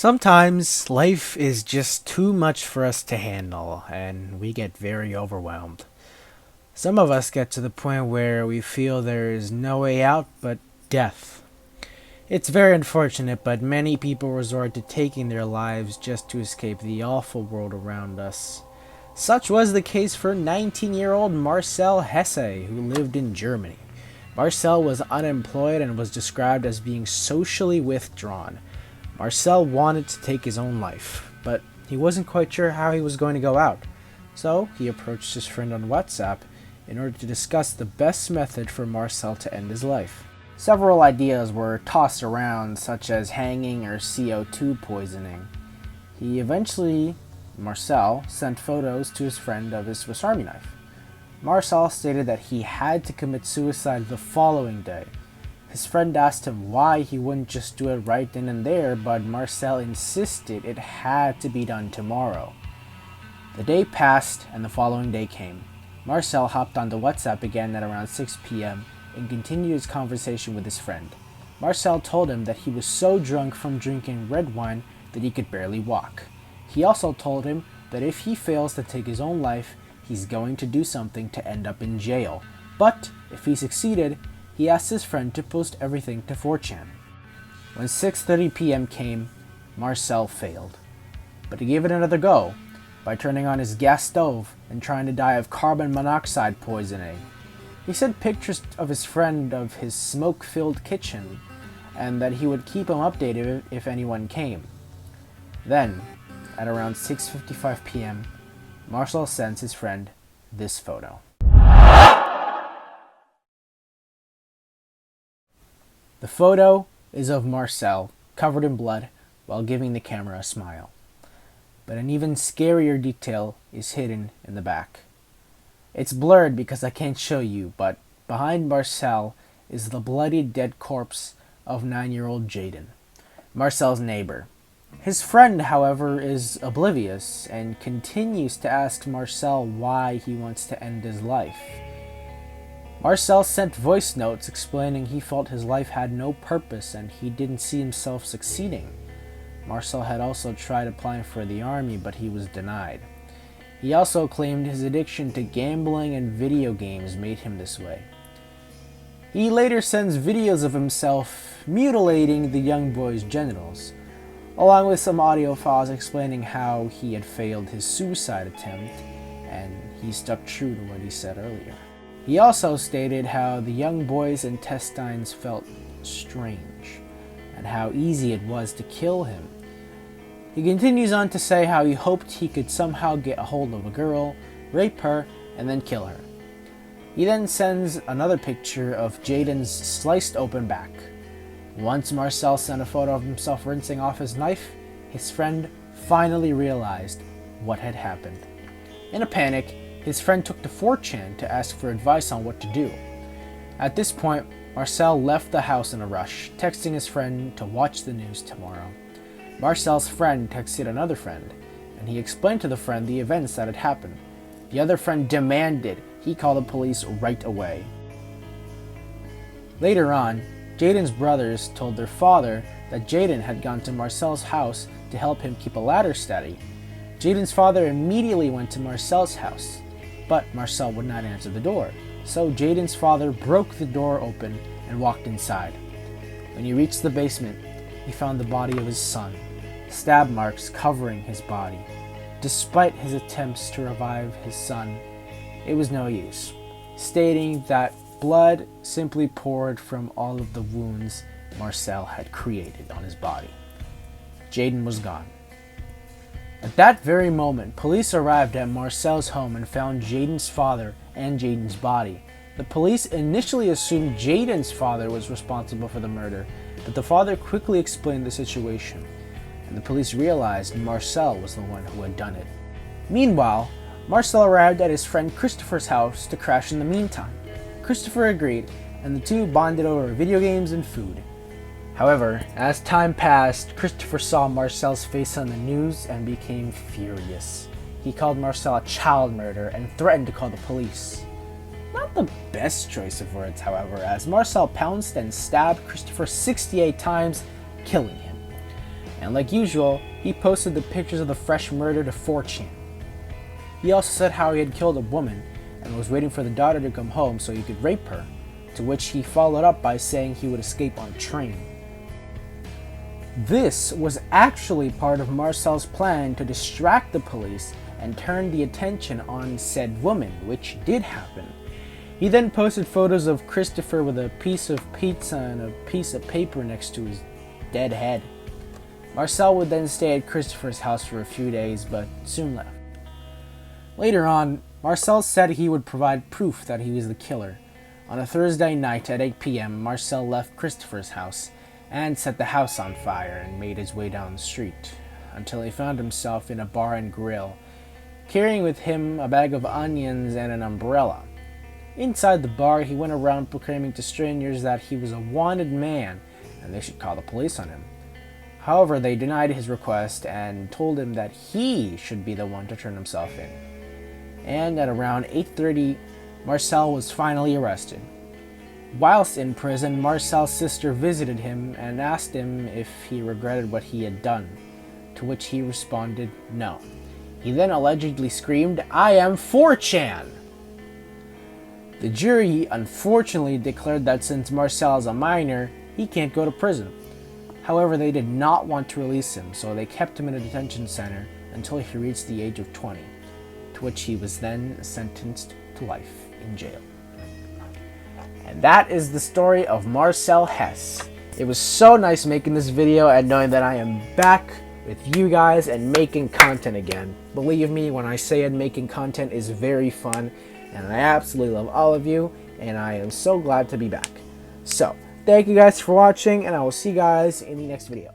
Sometimes life is just too much for us to handle, and we get very overwhelmed. Some of us get to the point where we feel there is no way out but death. It's very unfortunate, but many people resort to taking their lives just to escape the awful world around us. Such was the case for 19-year-old Marcel Hesse, who lived in Germany. Marcel was unemployed and was described as being socially withdrawn. Marcel wanted to take his own life, but he wasn't quite sure how he was going to go out. So he approached his friend on WhatsApp in order to discuss the best method for Marcel to end his life. Several ideas were tossed around, such as hanging or CO2 poisoning. Marcel sent photos to his friend of his Swiss Army knife. Marcel stated that he had to commit suicide the following day. His friend asked him why he wouldn't just do it right then and there, but Marcel insisted it had to be done tomorrow. The day passed and the following day came. Marcel hopped onto WhatsApp again at around 6 p.m. and continued his conversation with his friend. Marcel told him that he was so drunk from drinking red wine that he could barely walk. He also told him that if he fails to take his own life, he's going to do something to end up in jail. But if he succeeded, he asked his friend to post everything to 4chan. When 6:30 p.m. came, Marcel failed. But he gave it another go by turning on his gas stove and trying to die of carbon monoxide poisoning. He sent pictures of his friend of his smoke-filled kitchen and that he would keep him updated if anyone came. Then, at around 6:55 p.m., Marcel sends his friend this photo. The photo is of Marcel, covered in blood, while giving the camera a smile. But an even scarier detail is hidden in the back. It's blurred because I can't show you, but behind Marcel is the bloody dead corpse of 9-year-old Jaden, Marcel's neighbor. His friend, however, is oblivious and continues to ask Marcel why he wants to end his life. Marcel sent voice notes explaining he felt his life had no purpose and he didn't see himself succeeding. Marcel had also tried applying for the army, but he was denied. He also claimed his addiction to gambling and video games made him this way. He later sends videos of himself mutilating the young boy's genitals, along with some audio files explaining how he had failed his suicide attempt, and he stuck true to what he said earlier. He also stated how the young boy's intestines felt strange, and how easy it was to kill him. He continues on to say how he hoped he could somehow get a hold of a girl, rape her, and then kill her. He then sends another picture of Jaden's sliced open back. Once Marcel sent a photo of himself rinsing off his knife, his friend finally realized what had happened. In a panic, his friend took to 4chan to ask for advice on what to do. At this point, Marcel left the house in a rush, texting his friend to watch the news tomorrow. Marcel's friend texted another friend, and he explained to the friend the events that had happened. The other friend demanded he call the police right away. Later on, Jaden's brothers told their father that Jaden had gone to Marcel's house to help him keep a ladder steady. Jaden's father immediately went to Marcel's house, but Marcel would not answer the door, so Jaden's father broke the door open and walked inside. When he reached the basement, he found the body of his son, stab marks covering his body. Despite his attempts to revive his son, it was no use, stating that blood simply poured from all of the wounds Marcel had created on his body. Jaden was gone. At that very moment, police arrived at Marcel's home and found Jaden's father and Jaden's body. The police initially assumed Jaden's father was responsible for the murder, but the father quickly explained the situation, and the police realized Marcel was the one who had done it. Meanwhile, Marcel arrived at his friend Christopher's house to crash in the meantime. Christopher agreed, and the two bonded over video games and food. However, as time passed, Christopher saw Marcel's face on the news and became furious. He called Marcel a child murderer and threatened to call the police. Not the best choice of words, however, as Marcel pounced and stabbed Christopher 68 times, killing him. And like usual, he posted the pictures of the fresh murder to 4chan. He also said how he had killed a woman and was waiting for the daughter to come home so he could rape her, to which he followed up by saying he would escape on a train. This was actually part of Marcel's plan to distract the police and turn the attention on said woman, which did happen. He then posted photos of Christopher with a piece of pizza and a piece of paper next to his dead head. Marcel would then stay at Christopher's house for a few days, but soon left. Later on, Marcel said he would provide proof that he was the killer. On a Thursday night at 8 p.m., Marcel left Christopher's house and set the house on fire and made his way down the street, until he found himself in a bar and grill, carrying with him a bag of onions and an umbrella. Inside the bar, he went around proclaiming to strangers that he was a wanted man and they should call the police on him. However, they denied his request and told him that he should be the one to turn himself in. And at around 8:30, Marcel was finally arrested. Whilst in prison, Marcel's sister visited him and asked him if he regretted what he had done, to which he responded no. He then allegedly screamed, "I am 4chan!" The jury unfortunately declared that since Marcel is a minor, he can't go to prison. However, they did not want to release him, so they kept him in a detention center until he reached the age of 20, to which he was then sentenced to life in jail. And that is the story of Marcel Hesse. It was so nice making this video and knowing that I am back with you guys and making content again. Believe me when I say it, making content is very fun, and I absolutely love all of you, and I am so glad to be back. So, thank you guys for watching, and I will see you guys in the next video.